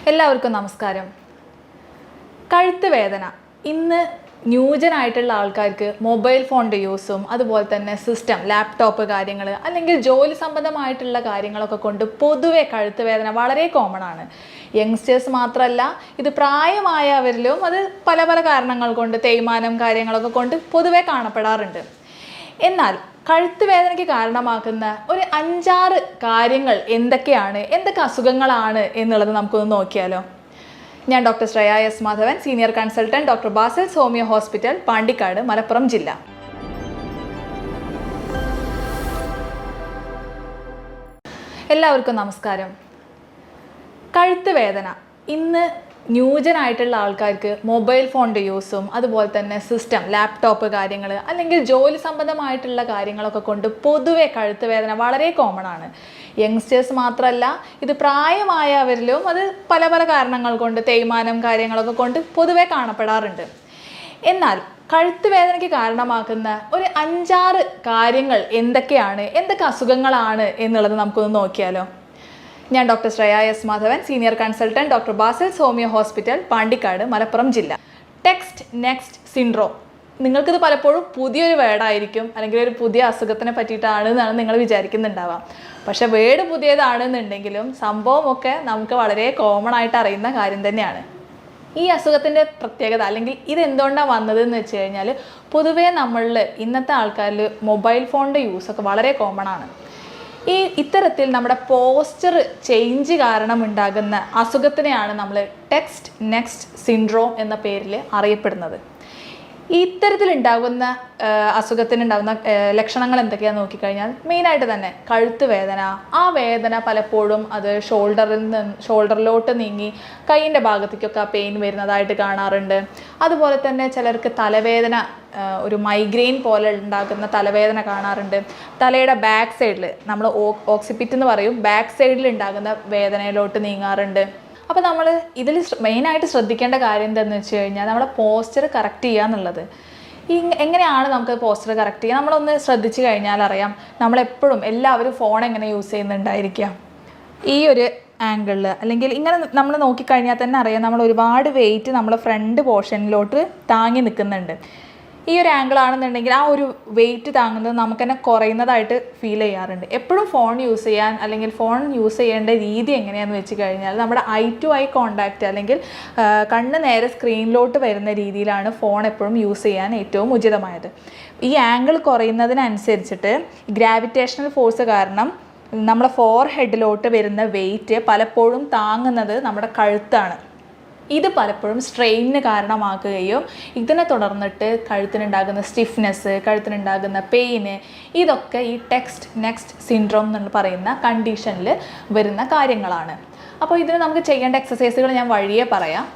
എല്ലാവർക്കും നമസ്കാരം. കഴുത്ത് വേദന ഇന്ന് ന്യൂജനായിട്ടുള്ള ആൾക്കാർക്ക് മൊബൈൽ ഫോണിൻ്റെ യൂസും അതുപോലെ തന്നെ സിസ്റ്റം, ലാപ്ടോപ്പ് കാര്യങ്ങൾ അല്ലെങ്കിൽ ജോലി സംബന്ധമായിട്ടുള്ള കാര്യങ്ങളൊക്കെ കൊണ്ട് പൊതുവെ കഴുത്ത് വേദന വളരെ കോമൺ ആണ്. യങ്സ്റ്റേഴ്സ് മാത്രമല്ല, ഇത് പ്രായമായവരിലും അത് പല പല കാരണങ്ങൾ കൊണ്ട്, തേയ്മാനം കാര്യങ്ങളൊക്കെ കൊണ്ട് പൊതുവെ കാണപ്പെടാറുണ്ട്. എന്നാൽ കഴുത്ത് വേദനയ്ക്ക് കാരണമാക്കുന്ന ഒരു 5-6 കാര്യങ്ങൾ എന്തൊക്കെയാണ്, എന്തൊക്കെ അസുഖങ്ങളാണ് എന്നുള്ളത് നമുക്കൊന്ന് നോക്കിയാലോ. ഞാൻ doctor Shreya S Madhavan, senior consultant, doctor Basil's homeo hospital, Pandikkad, Malappuram ജില്ല. എല്ലാവർക്കും നമസ്കാരം. കഴുത്ത് വേദന ഇന്ന് ന്യൂജനായിട്ടുള്ള ആൾക്കാർക്ക് മൊബൈൽ ഫോണിൻ്റെ യൂസും അതുപോലെ തന്നെ സിസ്റ്റം, ലാപ്ടോപ്പ് കാര്യങ്ങൾ അല്ലെങ്കിൽ ജോലി സംബന്ധമായിട്ടുള്ള കാര്യങ്ങളൊക്കെ കൊണ്ട് പൊതുവെ കഴുത്ത് വേദന വളരെ കോമൺ ആണ്. യങ്സ്റ്റേഴ്സ് മാത്രമല്ല, ഇത് പ്രായമായവരിലും അത് പല പല കാരണങ്ങൾ കൊണ്ട്, തേയ്മാനം കാര്യങ്ങളൊക്കെ കൊണ്ട് പൊതുവെ കാണപ്പെടാറുണ്ട്. എന്നാൽ കഴുത്ത് വേദനയ്ക്ക് കാരണമാക്കുന്ന ഒരു 5-6 കാര്യങ്ങൾ എന്തൊക്കെയാണ്, എന്തൊക്കെ അസുഖങ്ങളാണ് എന്നുള്ളത് നമുക്കൊന്ന് നോക്കിയാലോ. ഞാൻ doctor Shreya S Madhavan, senior consultant, doctor Basil's homeo hospital, Pandikkad, Malappuram ജില്ല. Text neck syndrome. നിങ്ങൾക്കിത് പലപ്പോഴും പുതിയൊരു വേർഡായിരിക്കും, അല്ലെങ്കിൽ ഒരു പുതിയ അസുഖത്തിനെ പറ്റിയിട്ടാണ് എന്നാണ് നിങ്ങൾ വിചാരിക്കുന്നുണ്ടാവാം. പക്ഷേ വേർഡ് പുതിയതാണെന്നുണ്ടെങ്കിലും സംഭവമൊക്കെ നമുക്ക് വളരെ കോമൺ ആയിട്ട് അറിയുന്ന കാര്യം തന്നെയാണ്. ഈ അസുഖത്തിൻ്റെ പ്രത്യേകത അല്ലെങ്കിൽ ഇതെന്തുകൊണ്ടാണ് വന്നതെന്ന് വെച്ച് കഴിഞ്ഞാൽ, പൊതുവേ നമ്മളിൽ ഇന്നത്തെ ആൾക്കാരിൽ മൊബൈൽ ഫോണിൻ്റെ യൂസൊക്കെ വളരെ കോമൺ ആണ്. ഇത്തരത്തിൽ നമ്മുടെ പോസ്ചർ ചേഞ്ച് കാരണം ഉണ്ടാകുന്ന അസുഖത്തിനെയാണ് നമ്മൾ ടെക്സ്റ്റ് നെക്സ്റ്റ് സിൻഡ്രോം എന്ന പേരിൽ അറിയപ്പെടുന്നത്. ഇത്തരത്തിലുണ്ടാകുന്ന അസുഖത്തിനുണ്ടാകുന്ന ലക്ഷണങ്ങൾ എന്തൊക്കെയാണെന്ന് നോക്കിക്കഴിഞ്ഞാൽ, മെയിനായിട്ട് തന്നെ കഴുത്ത് വേദന. ആ വേദന പലപ്പോഴും അത് ഷോൾഡറിലോട്ട് നീങ്ങി കൈയിൻ്റെ ഭാഗത്തേക്കൊക്കെ ആ പെയിൻ വരുന്നതായിട്ട് കാണാറുണ്ട്. അതുപോലെ തന്നെ ചിലർക്ക് തലവേദന, ഒരു മൈഗ്രെയിൻ പോലെ ഉണ്ടാകുന്ന തലവേദന കാണാറുണ്ട്. തലയുടെ ബാക്ക് സൈഡിൽ, നമ്മൾ ഓക്സിപിറ്റ് എന്ന് പറയും, ബാക്ക് സൈഡിൽ ഉണ്ടാകുന്ന വേദനയിലോട്ട് നീങ്ങാറുണ്ട്. അപ്പോൾ നമ്മൾ ഇതിൽ മെയിനായിട്ട് ശ്രദ്ധിക്കേണ്ട കാര്യം എന്താണെന്ന് വെച്ച് കഴിഞ്ഞാൽ, നമ്മുടെ പോസ്ചർ കറക്റ്റ് ചെയ്യുക എന്നുള്ളത്. എങ്ങനെയാണ് നമുക്ക് പോസ്ചർ കറക്റ്റ് ചെയ്യുക? നമ്മളൊന്ന് ശ്രദ്ധിച്ചു കഴിഞ്ഞാൽ അറിയാം, നമ്മളെപ്പോഴും എല്ലാവരും ഫോൺ എങ്ങനെ യൂസ് ചെയ്യുന്നുണ്ടായിരിക്കുക. ഈ ഒരു ആംഗിളിൽ അല്ലെങ്കിൽ ഇങ്ങനെ നമ്മൾ നോക്കിക്കഴിഞ്ഞാൽ തന്നെ അറിയാം, നമ്മൾ ഒരുപാട് വെയിറ്റ് നമ്മൾ ഫ്രണ്ട് പോർഷനിലോട്ട് താങ്ങി നിൽക്കുന്നുണ്ട്. ഈ ഒരു ആംഗിൾ ആണെന്നുണ്ടെങ്കിൽ ആ ഒരു വെയിറ്റ് താങ്ങുന്നത് നമുക്ക് തന്നെ കുറയുന്നതായിട്ട് ഫീൽ ചെയ്യാറുണ്ട്. എപ്പോഴും ഫോൺ യൂസ് ചെയ്യാൻ അല്ലെങ്കിൽ ഫോൺ യൂസ് ചെയ്യേണ്ട രീതി എങ്ങനെയാണെന്ന് വെച്ച് കഴിഞ്ഞാൽ, നമ്മുടെ ഐ ടു ഐ കോണ്ടാക്റ്റ് അല്ലെങ്കിൽ കണ്ണ് നേരെ സ്ക്രീനിലോട്ട് വരുന്ന രീതിയിലാണ് ഫോൺ എപ്പോഴും യൂസ് ചെയ്യാൻ ഏറ്റവും ഉചിതമായത്. ഈ ആംഗിൾ കുറയുന്നതിനനുസരിച്ചിട്ട് ഗ്രാവിറ്റേഷണൽ ഫോഴ്സ് കാരണം നമ്മുടെ ഫോർ ഹെഡിലോട്ട് വരുന്ന വെയിറ്റ് പലപ്പോഴും താങ്ങുന്നത് നമ്മുടെ കഴുത്താണ്. ഇത് പലപ്പോഴും സ്ട്രെയിനിന് കാരണമാക്കുകയും ഇതിനെ തുടർന്നിട്ട് കഴുത്തിനുണ്ടാകുന്ന സ്റ്റിഫ്നെസ്, കഴുത്തിനുണ്ടാകുന്ന പെയിന്, ഇതൊക്കെ ഈ ടെക്സ്റ്റ് നെക്സ്റ്റ് സിൻഡ്രോം എന്ന് പറയുന്ന കണ്ടീഷനിൽ വരുന്ന കാര്യങ്ങളാണ്. അപ്പോൾ ഇതിന് നമുക്ക് ചെയ്യേണ്ട എക്സസൈസുകൾ ഞാൻ വഴിയെ പറയാം.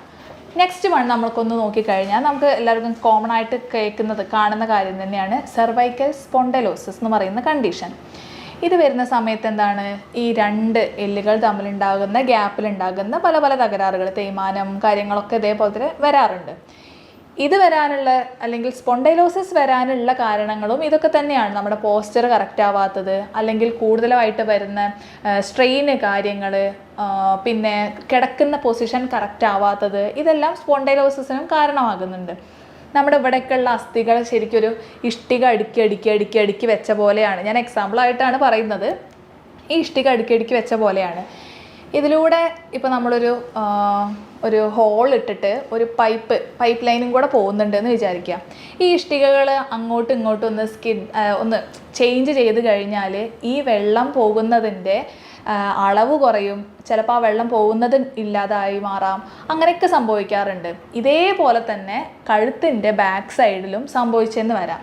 നെക്സ്റ്റ് വൺ നമ്മൾക്കൊന്ന് നോക്കിക്കഴിഞ്ഞാൽ നമുക്ക് എല്ലാവർക്കും കോമൺ ആയിട്ട് കാണുന്ന കാര്യം തന്നെയാണ് സെർവൈക്കൽ സ്പോണ്ടൈലോസിസ് എന്ന് പറയുന്ന കണ്ടീഷൻ. ഇത് വരുന്ന സമയത്ത് എന്താണ്, ഈ 2 എല്ലുകൾ തമ്മിലുണ്ടാകുന്ന ഗ്യാപ്പിലുണ്ടാകുന്ന പല പല തകരാറുകൾ, തേയ്മാനം കാര്യങ്ങളൊക്കെ ഇതേപോലെ തന്നെ വരാറുണ്ട്. ഇത് വരാനുള്ള അല്ലെങ്കിൽ സ്പോണ്ടൈലോസിസ് വരാനുള്ള കാരണങ്ങളും ഇതൊക്കെ തന്നെയാണ്. നമ്മുടെ പോസ്ചർ കറക്റ്റ് ആവാത്തത്, അല്ലെങ്കിൽ കൂടുതലായിട്ട് വരുന്ന സ്ട്രെയിന് കാര്യങ്ങൾ, പിന്നെ കിടക്കുന്ന പൊസിഷൻ കറക്റ്റ് ആവാത്തത്, ഇതെല്ലാം സ്പോണ്ടൈലോസിസിനും കാരണമാകുന്നുണ്ട്. നമ്മുടെ ഇവിടേക്കുള്ള അസ്ഥികൾ ശരിക്കും ഒരു ഇഷ്ടിക അടുക്കി വെച്ച പോലെയാണ്. ഞാൻ എക്സാമ്പിളായിട്ടാണ് പറയുന്നത്. ഈ ഇഷ്ടിക അടുക്കി വെച്ച പോലെയാണ്. ഇതിലൂടെ ഇപ്പോൾ ഒരു ഹോൾ ഇട്ടിട്ട് ഒരു പൈപ്പ് ലൈനും കൂടെ പോകുന്നുണ്ട് എന്ന് വിചാരിക്കുക. ഈ ഇഷ്ടികകൾ അങ്ങോട്ടും ഇങ്ങോട്ടും ഒന്ന് ചേഞ്ച് ചെയ്ത് കഴിഞ്ഞാൽ ഈ വെള്ളം പോകുന്നതിൻ്റെ അളവ് കുറയും. ചിലപ്പോൾ ആ വെള്ളം പോകുന്നത് ഇല്ലാതായി മാറാം. അങ്ങനെയൊക്കെ സംഭവിക്കാറുണ്ട്. ഇതേപോലെ തന്നെ കഴുത്തിൻ്റെ ബാക്ക് സൈഡിലും സംഭവിച്ചെന്ന് വരാം.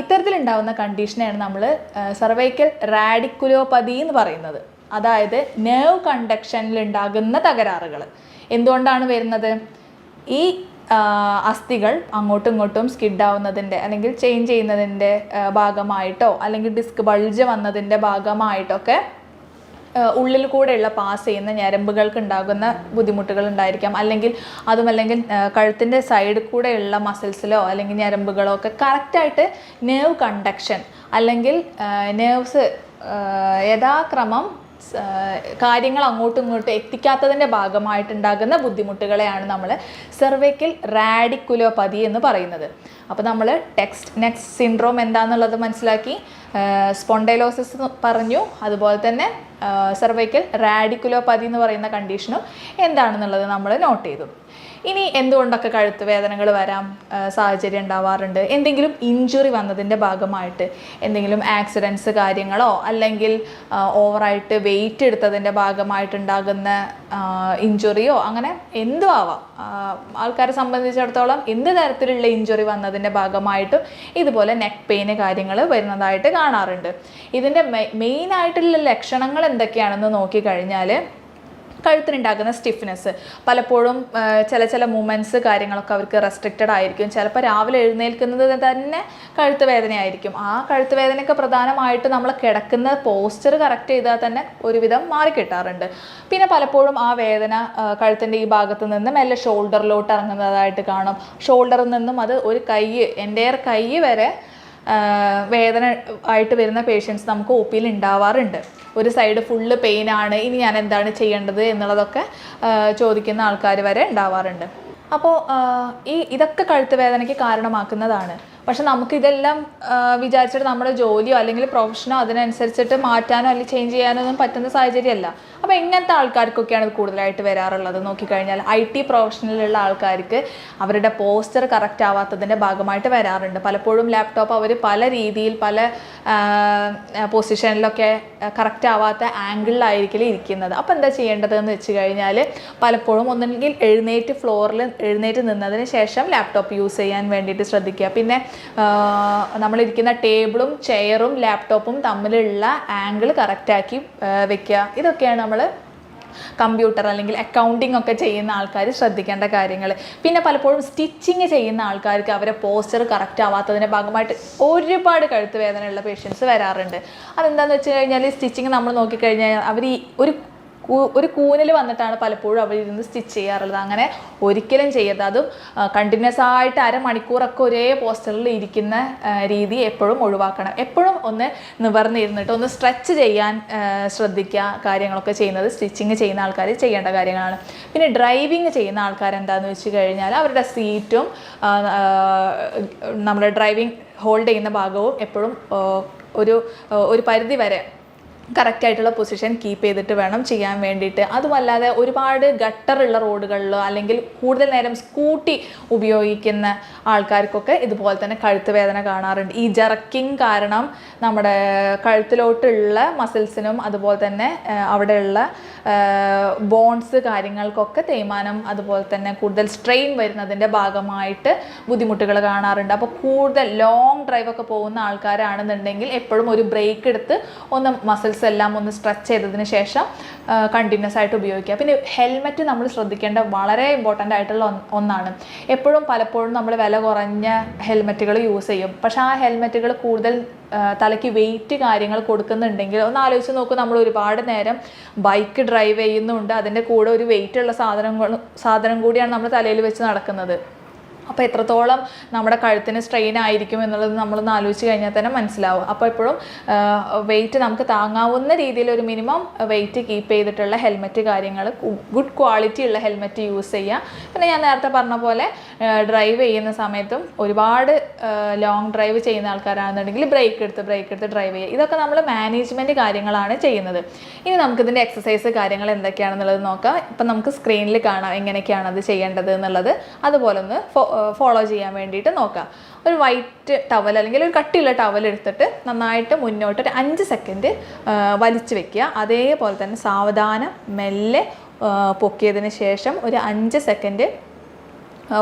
ഇത്തരത്തിലുണ്ടാകുന്ന കണ്ടീഷനെയാണ് നമ്മൾ സെർവൈക്കൽ റാഡിക്കുലോപ്പതി എന്ന് പറയുന്നത്. അതായത് നെർവ് കണ്ടക്ഷനിലുണ്ടാകുന്ന തകരാറുകൾ. എന്തുകൊണ്ടാണ് വരുന്നത്? ഈ അസ്ഥികൾ അങ്ങോട്ടും ഇങ്ങോട്ടും സ്കിഡാവുന്നതിൻ്റെ അല്ലെങ്കിൽ ചേഞ്ച് ചെയ്യുന്നതിൻ്റെ ഭാഗമായിട്ടോ അല്ലെങ്കിൽ ഡിസ്ക് ബൾജ് വന്നതിൻ്റെ ഭാഗമായിട്ടൊക്കെ ഉള്ളിൽ കൂടെയുള്ള പാസ് ചെയ്യുന്ന ഞരമ്പുകൾക്ക് ഉണ്ടാകുന്ന ബുദ്ധിമുട്ടുകൾ ഉണ്ടായിരിക്കാം. അല്ലെങ്കിൽ കഴുത്തിൻ്റെ സൈഡിൽ കൂടെയുള്ള മസിൽസിലോ അല്ലെങ്കിൽ ഞരമ്പുകളോ ഒക്കെ കറക്റ്റായിട്ട് നെർവ് കണ്ടക്ഷൻ അല്ലെങ്കിൽ നെർവ്സ് യഥാക്രമം കാര്യങ്ങൾ അങ്ങോട്ടും ഇങ്ങോട്ടും എത്തിക്കാത്തതിൻ്റെ ഭാഗമായിട്ടുണ്ടാകുന്ന ബുദ്ധിമുട്ടുകളെയാണ് നമ്മൾ സെർവൈക്കൽ റാഡിക്കുലോപ്പതി എന്ന് പറയുന്നത്. അപ്പോൾ നമ്മൾ നെക്സ്റ്റ് സിൻഡ്രോം എന്താണെന്നുള്ളത് മനസ്സിലാക്കി, സ്പോണ്ടൈലോസിസ് പറഞ്ഞു, അതുപോലെ തന്നെ സെർവൈക്കൽ റാഡിക്കുലോപ്പതി എന്ന് പറയുന്ന കണ്ടീഷനും എന്താണെന്നുള്ളത് നമ്മൾ നോട്ട് ചെയ്തു. ഇനി എന്തുകൊണ്ടൊക്കെ കഴുത്ത് വേദനകൾ വരാൻ സാഹചര്യം ഉണ്ടാവാറുണ്ട്? എന്തെങ്കിലും ഇഞ്ചുറി വന്നതിൻ്റെ ഭാഗമായിട്ട്, എന്തെങ്കിലും ആക്സിഡൻസ് കാര്യങ്ങളോ അല്ലെങ്കിൽ ഓവറായിട്ട് വെയിറ്റ് എടുത്തതിൻ്റെ ഭാഗമായിട്ടുണ്ടാകുന്ന ഇഞ്ചുറിയോ, അങ്ങനെ എന്തും ആവാം. ആൾക്കാരെ സംബന്ധിച്ചിടത്തോളം എന്ത് തരത്തിലുള്ള ഇഞ്ചുറി വന്നതിൻ്റെ ഭാഗമായിട്ടും ഇതുപോലെ നെക്ക് പെയിന് കാര്യങ്ങൾ വരുന്നതായിട്ട് കാണാറുണ്ട്. ഇതിൻ്റെ മെയിനായിട്ടുള്ള ലക്ഷണങ്ങൾ എന്തൊക്കെയാണെന്ന് നോക്കിക്കഴിഞ്ഞാൽ, കഴുത്തിനുണ്ടാകുന്ന സ്റ്റിഫ്നെസ്, പലപ്പോഴും ചില മൂമെൻറ്റ്സ് കാര്യങ്ങളൊക്കെ അവർക്ക് റെസ്ട്രിക്റ്റഡ് ആയിരിക്കും. ചിലപ്പോൾ രാവിലെ എഴുന്നേൽക്കുന്നത് തന്നെ കഴുത്ത് വേദനയായിരിക്കും. ആ കഴുത്ത് വേദനയൊക്കെ പ്രധാനമായിട്ട് നമ്മൾ കിടക്കുന്ന പോസ്ചർ കറക്റ്റ് ചെയ്താൽ തന്നെ ഒരുവിധം മാറിക്കിട്ടാറുണ്ട്. പിന്നെ പലപ്പോഴും ആ വേദന കഴുത്തിൻ്റെ ഈ ഭാഗത്ത് നിന്ന് മെല്ലെ ഷോൾഡറിലോട്ട് ഇറങ്ങുന്നതായിട്ട് കാണും. ഷോൾഡറിൽ നിന്നും അത് ഒരു എൻ്റെയർ കൈ വരെ വേദന ആയിട്ട് വരുന്ന പേഷ്യൻസ് നമുക്ക് ഒ പിയിൽ ഉണ്ടാവാറുണ്ട്. ഒരു സൈഡ് ഫുള്ള് പെയിനാണ്, ഇനി ഞാൻ എന്താണ് ചെയ്യേണ്ടത് എന്നുള്ളതൊക്കെ ചോദിക്കുന്ന ആൾക്കാർ വരെ ഉണ്ടാവാറുണ്ട്. അപ്പോൾ ഇതൊക്കെ കഴുത്ത് വേദനയ്ക്ക് കാരണമാക്കുന്നതാണ്. പക്ഷെ നമുക്കിതെല്ലാം വിചാരിച്ചിട്ട് നമ്മുടെ ജോലിയോ അല്ലെങ്കിൽ പ്രൊഫഷനോ അതിനനുസരിച്ചിട്ട് മാറ്റാനോ അല്ലെങ്കിൽ ചേഞ്ച് ചെയ്യാനോ ഒന്നും പറ്റുന്ന സാഹചര്യമല്ല. അപ്പോൾ എങ്ങനത്തെ ആൾക്കാർക്കൊക്കെയാണ് ഇത് കൂടുതലായിട്ട് വരാറുള്ളത് നോക്കിക്കഴിഞ്ഞാൽ, IT പ്രൊഫഷനിലുള്ള ആൾക്കാർക്ക് അവരുടെ പോസ്ചർ കറക്റ്റ് ആവാത്തതിൻ്റെ ഭാഗമായിട്ട് വരാറുണ്ട്. പലപ്പോഴും ലാപ്ടോപ്പ് അവർ പല രീതിയിൽ പല പൊസിഷനിലൊക്കെ കറക്റ്റ് ആവാത്ത ആംഗിളിലായിരിക്കും ഇരിക്കുന്നത്. അപ്പോൾ എന്താ ചെയ്യേണ്ടതെന്ന് വെച്ച് കഴിഞ്ഞാൽ, പലപ്പോഴും ഒന്നെങ്കിൽ എഴുന്നേറ്റ് നിന്നതിന് ശേഷം ലാപ്ടോപ്പ് യൂസ് ചെയ്യാൻ വേണ്ടിയിട്ട് ശ്രദ്ധിക്കുക. പിന്നെ നമ്മളിരിക്കുന്ന ടേബിളും ചെയറും ലാപ്ടോപ്പും തമ്മിലുള്ള ആംഗിൾ കറക്റ്റാക്കി വെക്കുക. ഇതൊക്കെയാണ് നമ്മൾ കമ്പ്യൂട്ടർ അല്ലെങ്കിൽ അക്കൗണ്ടിങ് ഒക്കെ ചെയ്യുന്ന ആൾക്കാർ ശ്രദ്ധിക്കേണ്ട കാര്യങ്ങൾ. പിന്നെ പലപ്പോഴും സ്റ്റിച്ചിങ് ചെയ്യുന്ന ആൾക്കാർക്ക് അവരെ പോസ്ചർ കറക്റ്റ് ആവാത്തതിൻ്റെ ഭാഗമായിട്ട് ഒരുപാട് കഴുത്ത് വേദനയുള്ള പേഷ്യൻസ് വരാറുണ്ട്. അതെന്താണെന്ന് വെച്ച് കഴിഞ്ഞാൽ, സ്റ്റിച്ചിങ് നമ്മൾ നോക്കിക്കഴിഞ്ഞാൽ അവർ ഒരു കൂനിൽ വന്നിട്ടാണ് പലപ്പോഴും അവരിരുന്ന് സ്റ്റിച്ച് ചെയ്യാറുള്ളത്. അങ്ങനെ ഒരിക്കലും ചെയ്യരുത്. അതും കണ്ടിന്യൂസ് ആയിട്ട് അരമണിക്കൂറൊക്കെ ഒരേ പോസ്റ്ററിൽ ഇരിക്കുന്ന രീതി എപ്പോഴും ഒഴിവാക്കണം. എപ്പോഴും ഒന്ന് നിവർന്നിരുന്നിട്ട് ഒന്ന് സ്ട്രെച്ച് ചെയ്യാൻ ശ്രദ്ധിക്കുക. കാര്യങ്ങളൊക്കെ ചെയ്യുന്നത് സ്റ്റിച്ചിങ് ചെയ്യുന്ന ആൾക്കാർ ചെയ്യേണ്ട കാര്യങ്ങളാണ്. പിന്നെ ഡ്രൈവിങ് ചെയ്യുന്ന ആൾക്കാർ എന്താണെന്ന് വെച്ച് കഴിഞ്ഞാൽ, അവരുടെ സീറ്റും നമ്മുടെ ഡ്രൈവിംഗ് ഹോൾഡ് ചെയ്യുന്ന ഭാഗവും എപ്പോഴും ഒരു പരിധി വരെ കറക്റ്റായിട്ടുള്ള പൊസിഷൻ കീപ്പ് ചെയ്തിട്ട് വേണം ചെയ്യാൻ വേണ്ടിയിട്ട്. അതുമല്ലാതെ ഒരുപാട് ഗട്ടറുള്ള റോഡുകളിലോ അല്ലെങ്കിൽ കൂടുതൽ നേരം സ്കൂട്ടി ഉപയോഗിക്കുന്ന ആൾക്കാർക്കൊക്കെ ഇതുപോലെ തന്നെ കഴുത്ത് വേദന കാണാറുണ്ട്. ഈ ജർക്കിങ് കാരണം നമ്മുടെ കഴുത്തിലോട്ടുള്ള മസിൽസിനും അതുപോലെ തന്നെ അവിടെയുള്ള ബോൺസ് കാര്യങ്ങൾക്കൊക്കെ തേയ്മാനം, അതുപോലെ തന്നെ കൂടുതൽ സ്ട്രെയിൻ വരുന്നതിൻ്റെ ഭാഗമായിട്ട് ബുദ്ധിമുട്ടുകൾ കാണാറുണ്ട്. അപ്പോൾ കൂടുതൽ ലോങ് ഡ്രൈവൊക്കെ പോകുന്ന ആൾക്കാരാണെന്നുണ്ടെങ്കിൽ എപ്പോഴും ഒരു ബ്രേക്ക് എടുത്ത് ഒന്ന് മസിൽസ് എല്ലാം ഒന്ന് സ്ട്രെച്ച് ചെയ്തതിന് ശേഷം കണ്ടിന്യൂസ് ആയിട്ട് ഉപയോഗിക്കുക. പിന്നെ ഹെൽമെറ്റ് നമ്മൾ ശ്രദ്ധിക്കേണ്ട വളരെ ഇമ്പോർട്ടൻ്റ് ആയിട്ടുള്ള ഒന്നാണ്. പലപ്പോഴും നമ്മൾ വില കുറഞ്ഞ ഹെൽമെറ്റുകൾ യൂസ് ചെയ്യും. പക്ഷേ ആ ഹെൽമെറ്റുകൾ കൂടുതൽ തലയ്ക്ക് വെയിറ്റ് കാര്യങ്ങൾ കൊടുക്കുന്നുണ്ടെങ്കിൽ ഒന്ന് ആലോചിച്ച് നോക്കൂ. നമ്മൾ ഒരുപാട് നേരം ബൈക്ക് ഡ്രൈവ് ചെയ്യുന്നുണ്ട്, അതിൻ്റെ കൂടെ ഒരു വെയിറ്റുള്ള സാധനം കൂടിയാണ് നമ്മൾ തലയിൽ വെച്ച് നടക്കുന്നത്. അപ്പോൾ എത്രത്തോളം നമ്മുടെ കഴുത്തിന് സ്ട്രെയിൻ ആയിരിക്കും എന്നുള്ളത് നമ്മളൊന്ന് ആലോചിച്ച് കഴിഞ്ഞാൽ തന്നെ മനസ്സിലാവും. അപ്പോൾ എപ്പോഴും വെയിറ്റ് നമുക്ക് താങ്ങാവുന്ന രീതിയിൽ ഒരു മിനിമം വെയിറ്റ് കീപ്പ് ചെയ്തിട്ടുള്ള ഹെൽമെറ്റ് കാര്യങ്ങൾ, ഗുഡ് ക്വാളിറ്റി ഉള്ള ഹെൽമെറ്റ് യൂസ് ചെയ്യുക. പിന്നെ ഞാൻ നേരത്തെ പറഞ്ഞ പോലെ ഡ്രൈവ് ചെയ്യുന്ന സമയത്തും ഒരുപാട് ലോങ് ഡ്രൈവ് ചെയ്യുന്ന ആൾക്കാരാണെന്നുണ്ടെങ്കിൽ ബ്രേക്ക് എടുത്ത് ഡ്രൈവ് ചെയ്യുക. ഇതൊക്കെ നമ്മൾ മാനേജ്മെൻറ്റ് കാര്യങ്ങളാണ് ചെയ്യുന്നത്. ഇനി നമുക്കിതിൻ്റെ എക്സസൈസ് കാര്യങ്ങൾ എന്തൊക്കെയാണെന്നുള്ളത് നോക്കാം. ഇപ്പം നമുക്ക് സ്ക്രീനിൽ കാണാം എങ്ങനെയൊക്കെയാണ് അത് ചെയ്യേണ്ടത് എന്നുള്ളത്. അതുപോലെ ഒന്ന് ഫോളോ ചെയ്യാൻ വേണ്ടിയിട്ട് നോക്കാം. ഒരു വൈറ്റ് ടവൽ അല്ലെങ്കിൽ ഒരു കട്ടിയുള്ള ടവൽ എടുത്തിട്ട് നന്നായിട്ട് മുന്നോട്ട് ഒരു 5 സെക്കൻഡ് വലിച്ചു വെക്കുക. അതേപോലെ തന്നെ സാവധാനം മെല്ലെ പൊക്കിയതിന് ശേഷം ഒരു 5 സെക്കൻഡ്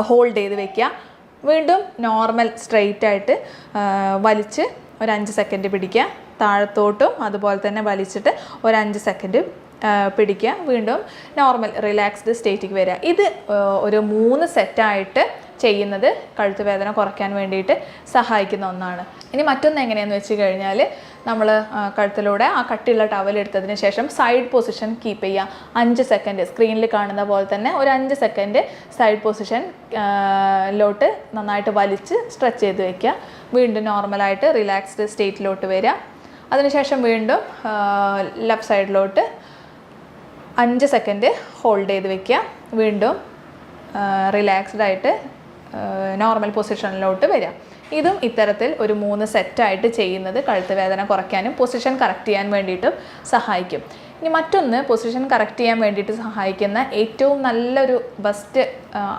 ഹോൾഡ് ചെയ്ത് വെക്കുക. വീണ്ടും നോർമൽ സ്ട്രെയിറ്റ് ആയിട്ട് വലിച്ച് ഒരു 5 സെക്കൻഡ് പിടിക്കുക. താഴത്തോട്ടും അതുപോലെ തന്നെ വലിച്ചിട്ട് ഒരു 5 സെക്കൻഡ് പിടിക്കുക. വീണ്ടും നോർമൽ റിലാക്സ്ഡ് സ്റ്റേറ്റിലേക്ക് വരിക. ഇത് ഒരു 3 സെറ്റായിട്ട് ചെയ്യുന്നത് കഴുത്ത് വേദന കുറയ്ക്കാൻ വേണ്ടിയിട്ട് സഹായിക്കുന്ന ഒന്നാണ്. ഇനി മറ്റൊന്ന് എങ്ങനെയാണെന്ന് വെച്ച് കഴിഞ്ഞാൽ, നമ്മൾ കഴുത്തിലൂടെ ആ കട്ടിയുള്ള ടവൽ എടുത്തതിന് ശേഷം സൈഡ് പൊസിഷൻ കീപ്പ് ചെയ്യുക. 5 സെക്കൻഡ് സ്ക്രീനിൽ കാണുന്ന പോലെ തന്നെ ഒരു 5 സെക്കൻഡ് സൈഡ് പൊസിഷൻ ലോട്ട് നന്നായിട്ട് വലിച്ച് സ്ട്രെച്ച് ചെയ്ത് വയ്ക്കുക. വീണ്ടും നോർമലായിട്ട് റിലാക്സ്ഡ് സ്റ്റേറ്റിലോട്ട് വരിക. അതിനുശേഷം വീണ്ടും ലെഫ്റ്റ് സൈഡിലോട്ട് 5 സെക്കൻഡ് ഹോൾഡ് ചെയ്ത് വെക്കുക. വീണ്ടും റിലാക്സ്ഡ് ആയിട്ട് നോർമൽ പൊസിഷനിലോട്ട് വരിക. ഇതും ഇത്തരത്തിൽ ഒരു 3 സെറ്റായിട്ട് ചെയ്യുന്നത് കഴുത്ത് വേദന കുറയ്ക്കാനും പൊസിഷൻ കറക്റ്റ് ചെയ്യാൻ വേണ്ടിയിട്ടും സഹായിക്കും. ഇനി മറ്റൊന്ന് പൊസിഷൻ കറക്റ്റ് ചെയ്യാൻ വേണ്ടിയിട്ട് സഹായിക്കുന്ന ഏറ്റവും നല്ലൊരു ബെസ്റ്റ്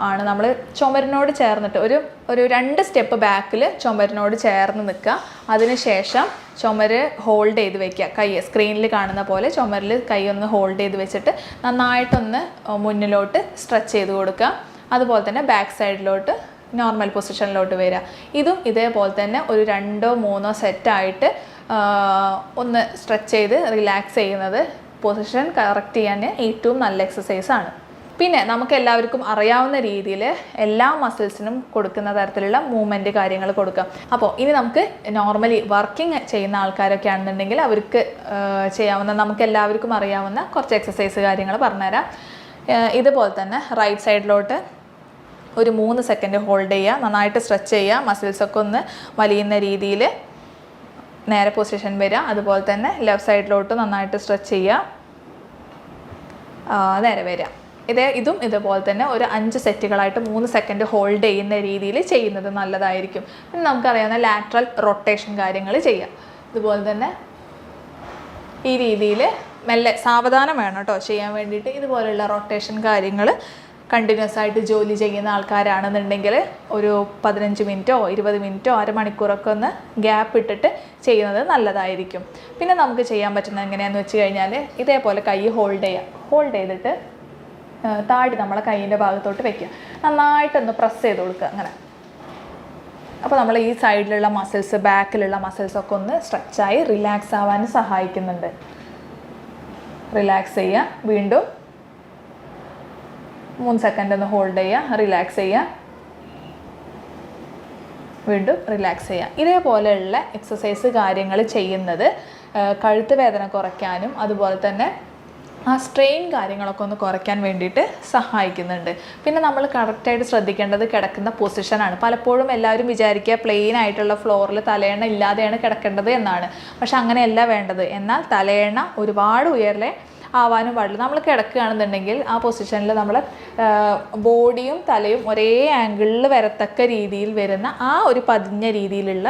ആണ് നമ്മൾ ചുമരിനോട് ചേർന്നിട്ട് ഒരു 2 സ്റ്റെപ്പ് ബാക്കിൽ ചുമരിനോട് ചേർന്ന് നിൽക്കുക. അതിനുശേഷം ചുമര് ഹോൾഡ് ചെയ്ത് വെക്കുക. കൈ സ്ക്രീനിൽ കാണുന്ന പോലെ ചുമരിൽ കൈ ഒന്ന് ഹോൾഡ് ചെയ്ത് വെച്ചിട്ട് നന്നായിട്ടൊന്ന് മുന്നിലോട്ട് സ്ട്രെച്ച് ചെയ്ത് കൊടുക്കുക. അതുപോലെ തന്നെ ബാക്ക് സൈഡിലോട്ട് നോർമൽ പൊസിഷനിലോട്ട് വരിക. ഇതും ഇതേപോലെ തന്നെ ഒരു 2-3 സെറ്റായിട്ട് ഒന്ന് സ്ട്രെച്ച് ചെയ്ത് റിലാക്സ് ചെയ്യുന്നത് പൊസിഷൻ കറക്റ്റ് ചെയ്യാൻ ഏറ്റവും നല്ല എക്സസൈസാണ്. പിന്നെ നമുക്ക് എല്ലാവർക്കും അറിയാവുന്ന രീതിയിൽ എല്ലാ മസിൽസിനും കൊടുക്കുന്ന തരത്തിലുള്ള മൂവ്മെൻറ്റ് കാര്യങ്ങൾ കൊടുക്കാം. അപ്പോൾ ഇനി നമുക്ക് നോർമലി വർക്കിംഗ് ചെയ്യുന്ന ആൾക്കാരൊക്കെ ആണെന്നുണ്ടെങ്കിൽ അവർക്ക് ചെയ്യാവുന്ന നമുക്ക് എല്ലാവർക്കും അറിയാവുന്ന കുറച്ച് എക്സസൈസ് കാര്യങ്ങൾ പറഞ്ഞുതരാം. ഇതുപോലെ തന്നെ റൈറ്റ് സൈഡിലോട്ട് ഒരു 3 സെക്കൻഡ് ഹോൾഡ് ചെയ്യുക. നന്നായിട്ട് സ്ട്രെച്ച് ചെയ്യുക. മസിൽസൊക്കെ ഒന്ന് വലിയുന്ന രീതിയിൽ നേരെ പൊസിഷൻ വരിക. അതുപോലെ തന്നെ ലെഫ്റ്റ് സൈഡിലോട്ട് നന്നായിട്ട് സ്ട്രെച്ച് ചെയ്യുക. നേരെ വരിക. ഇതും ഇതുപോലെ തന്നെ ഒരു 5 സെറ്റുകളായിട്ട് 3 സെക്കൻഡ് ഹോൾഡ് ചെയ്യുന്ന രീതിയിൽ ചെയ്യുന്നത് നല്ലതായിരിക്കും. പിന്നെ നമുക്കറിയാവുന്ന ലാറ്ററൽ റൊട്ടേഷൻ കാര്യങ്ങൾ ചെയ്യാം. ഇതുപോലെ തന്നെ ഈ രീതിയിൽ മെല്ലെ സാവധാനം വേണം കേട്ടോ ചെയ്യാൻ വേണ്ടിയിട്ട്. ഇതുപോലെയുള്ള റൊട്ടേഷൻ കാര്യങ്ങൾ കണ്ടിന്യൂസ് ആയിട്ട് ജോലി ചെയ്യുന്ന ആൾക്കാരാണെന്നുണ്ടെങ്കിൽ ഒരു 15 മിനിറ്റോ 20 മിനിറ്റോ അരമണിക്കൂറൊക്കെ ഒന്ന് ഗ്യാപ്പ് ഇട്ടിട്ട് ചെയ്യുന്നത് നല്ലതായിരിക്കും. പിന്നെ നമുക്ക് ചെയ്യാൻ പറ്റുന്നത് എങ്ങനെയാണെന്ന് വെച്ച് കഴിഞ്ഞാൽ ഇതേപോലെ കൈ ഹോൾഡ് ചെയ്തിട്ട് താടി നമ്മളെ കൈയിൻ്റെ ഭാഗത്തോട്ട് വെക്കുക. നന്നായിട്ടൊന്ന് പ്രസ് ചെയ്ത് കൊടുക്കുക അങ്ങനെ. അപ്പോൾ നമ്മൾ ഈ സൈഡിലുള്ള മസിൽസ് ബാക്കിലുള്ള മസിൽസൊക്കെ ഒന്ന് സ്ട്രെച്ചായി റിലാക്സ് ആവാനും സഹായിക്കുന്നുണ്ട്. റിലാക്സ് ചെയ്യുക. വീണ്ടും 3 സെക്കൻഡ് ഒന്ന് ഹോൾഡ് ചെയ്യുക. റിലാക്സ് ചെയ്യുക. വീണ്ടും റിലാക്സ് ചെയ്യുക. ഇതേപോലെയുള്ള എക്സസൈസ് കാര്യങ്ങൾ ചെയ്യുന്നത് കഴുത്ത് വേദന കുറയ്ക്കാനും അതുപോലെ തന്നെ ആ സ്ട്രെയിൻ കാര്യങ്ങളൊക്കെ ഒന്ന് കുറയ്ക്കാൻ വേണ്ടിയിട്ട് സഹായിക്കുന്നുണ്ട്. പിന്നെ നമ്മൾ കറക്റ്റായിട്ട് ശ്രദ്ധിക്കേണ്ടത് കിടക്കുന്ന പൊസിഷനാണ്. പലപ്പോഴും എല്ലാവരും വിചാരിക്കുക പ്ലെയിൻ ആയിട്ടുള്ള ഫ്ലോറിൽ തലയണ ഇല്ലാതെയാണ് കിടക്കേണ്ടത് എന്നാണ്. പക്ഷെ അങ്ങനെയല്ല വേണ്ടത്. എന്നാൽ തലയണ ഒരുപാട് ഉയർലെ ആവാനും പാടില്ല. നമ്മൾ കിടക്കുകയാണെന്നുണ്ടെങ്കിൽ ആ പൊസിഷനിൽ നമ്മൾ ബോഡിയും തലയും ഒരേ ആംഗിളിൽ വരത്തക്ക രീതിയിൽ വരുന്ന ആ ഒരു പതിഞ്ഞ രീതിയിലുള്ള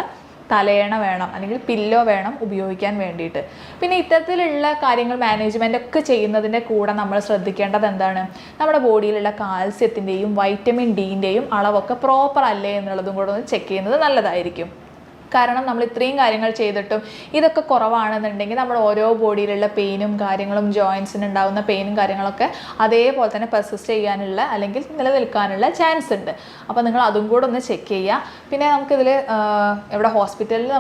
തലയണ വേണം, അല്ലെങ്കിൽ പില്ലോ വേണം ഉപയോഗിക്കാൻ വേണ്ടിയിട്ട്. പിന്നെ ഇത്തരത്തിലുള്ള കാര്യങ്ങൾ മാനേജ്മെൻ്റ് ഒക്കെ ചെയ്യുന്നതിൻ്റെ കൂടെ നമ്മൾ ശ്രദ്ധിക്കേണ്ടത് എന്താണ്, നമ്മുടെ ബോഡിയിലുള്ള കാൽസ്യത്തിൻ്റെയും വൈറ്റമിൻ ഡിൻ്റെയും അളവൊക്കെ പ്രോപ്പർ അല്ലേ എന്നുള്ളതും കൂടെ ഒന്ന് ചെക്ക് ചെയ്യുന്നത് നല്ലതായിരിക്കും. കാരണം നമ്മൾ ഇത്രയും കാര്യങ്ങൾ ചെയ്തിട്ടും ഇതൊക്കെ കുറവാണെന്നുണ്ടെങ്കിൽ നമ്മുടെ ഓരോ ബോഡിയിലുള്ള പെയിനും കാര്യങ്ങളും ജോയിൻസിന് ഉണ്ടാകുന്ന പെയിനും കാര്യങ്ങളൊക്കെ അതേപോലെ തന്നെ പെർസിസ്റ്റ് ചെയ്യാനുള്ള അല്ലെങ്കിൽ നിലനിൽക്കാനുള്ള ചാൻസ് ഉണ്ട്. അപ്പോൾ നിങ്ങൾ അതും കൂടെ ഒന്ന് ചെക്ക് ചെയ്യുക. പിന്നെ നമുക്കിതിൽ ഇവിടെ ഹോസ്പിറ്റലിൽ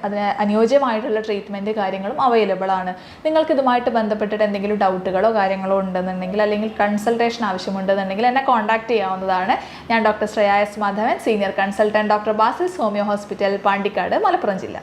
അതിന് അനുയോജ്യമായിട്ടുള്ള ട്രീറ്റ്മെൻറ്റ് കാര്യങ്ങളും അവൈലബിൾ ആണ്. നിങ്ങൾക്കിതുമായിട്ട് ബന്ധപ്പെട്ടിട്ട് എന്തെങ്കിലും ഡൗട്ടുകളോ കാര്യങ്ങളോ ഉണ്ടെന്നുണ്ടെങ്കിൽ അല്ലെങ്കിൽ കൺസൾട്ടേഷൻ ആവശ്യമുണ്ടെന്നുണ്ടെങ്കിൽ എന്നെ കോൺടാക്ട് ചെയ്യാവുന്നതാണ്. ഞാൻ doctor Shreya S Madhavan, senior consultant, doctor Basil's homeo hospital, Pandikkad, Malappuram ജില്ല.